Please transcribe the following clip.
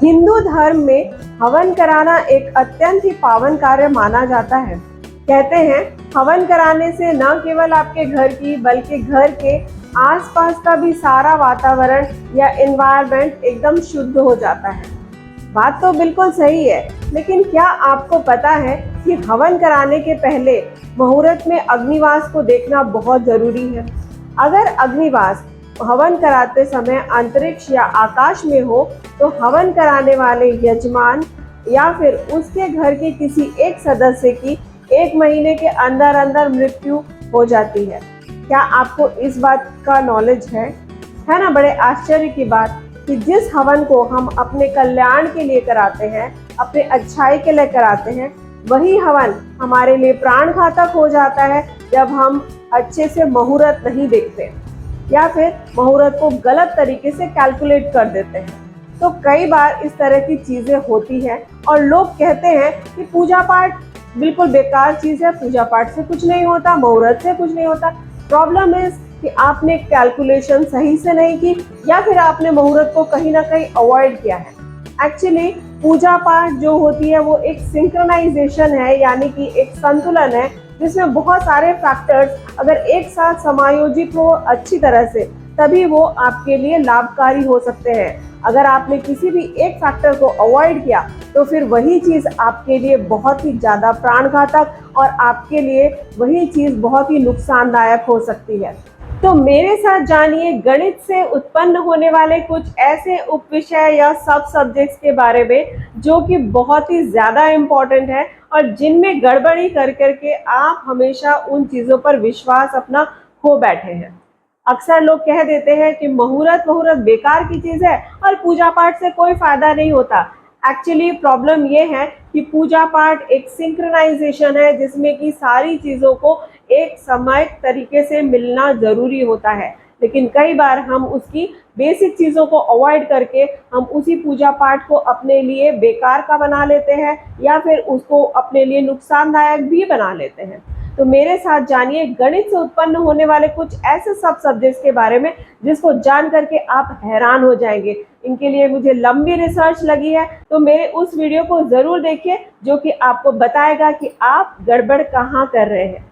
हिंदू धर्म में हवन कराना एक अत्यंत ही पावन कार्य माना जाता है। कहते हैं हवन कराने से न केवल आपके घर की बल्कि घर के आसपास का भी सारा वातावरण या एनवायरनमेंट एकदम शुद्ध हो जाता है। बात तो बिल्कुल सही है, लेकिन क्या आपको पता है कि हवन कराने के पहले मुहूर्त में अग्निवास को देखना बहुत जरूरी है। अगर अग्निवास हवन कराते समय अंतरिक्ष या आकाश में हो तो हवन कराने वाले यजमान या फिर उसके घर के किसी एक सदस्य की 1 महीने के अंदर अंदर मृत्यु हो जाती है। क्या आपको इस बात का नॉलेज है ना? बड़े आश्चर्य की बात कि जिस हवन को हम अपने कल्याण के लिए कराते हैं, अपने अच्छाई के लिए कराते हैं, वही हवन हमारे लिए प्राण घातक हो जाता है जब हम अच्छे से मुहूर्त नहीं देखते या फिर मुहूर्त को गलत तरीके से कैलकुलेट कर देते हैं। तो कई बार इस तरह की चीजें होती हैं और लोग कहते हैं कि पूजा पाठ बिल्कुल बेकार चीज है, पूजा पाठ से कुछ नहीं होता, मुहूर्त से कुछ नहीं होता। प्रॉब्लम इज कि आपने कैलकुलेशन सही से नहीं की या फिर आपने मुहूर्त को कहीं ना कहीं अवॉइड किया है। एक्चुअली पूजा पाठ जो होती है वो एक सिंक्रोनाइजेशन है, यानी कि एक संतुलन है जिसमें बहुत सारे फैक्टर्स अगर एक साथ समायोजित हो अच्छी तरह से तभी वो आपके लिए लाभकारी हो सकते हैं। अगर आपने किसी भी एक फैक्टर को अवॉइड किया तो फिर वही चीज आपके लिए बहुत ही ज्यादा प्राणघातक और आपके लिए वही चीज बहुत ही नुकसानदायक हो सकती है। तो मेरे साथ जानिए गणित से उत्पन्न होने वाले कुछ ऐसे उपविषय या सब सब्जेक्ट्स के बारे में जो कि बहुत ही ज्यादा इम्पोर्टेंट है और जिनमें गड़बड़ी कर करके आप हमेशा उन चीजों पर विश्वास अपना खो बैठे हैं। अक्सर लोग कह देते हैं कि मुहूर्त बेकार की चीज है और पूजा पाठ से कोई फायदा नहीं होता। एक्चुअली प्रॉब्लम ये है कि पूजा पाठ एक सिंक्रोनाइजेशन है जिसमें कि सारी चीजों को एक समय तरीके से मिलना जरूरी होता है, लेकिन कई बार हम उसकी बेसिक चीजों को अवॉइड करके हम उसी पूजा पाठ को अपने लिए बेकार का बना लेते हैं या फिर उसको अपने लिए नुकसानदायक भी बना लेते हैं। तो मेरे साथ जानिए गणित से उत्पन्न होने वाले कुछ ऐसे सब सब्जेक्ट्स के बारे में जिसको जान करके आप हैरान हो जाएंगे। इनके लिए मुझे लंबी रिसर्च लगी है, तो मेरे उस वीडियो को जरूर देखिए जो कि आपको बताएगा कि आप गड़बड़ कहाँ कर रहे हैं।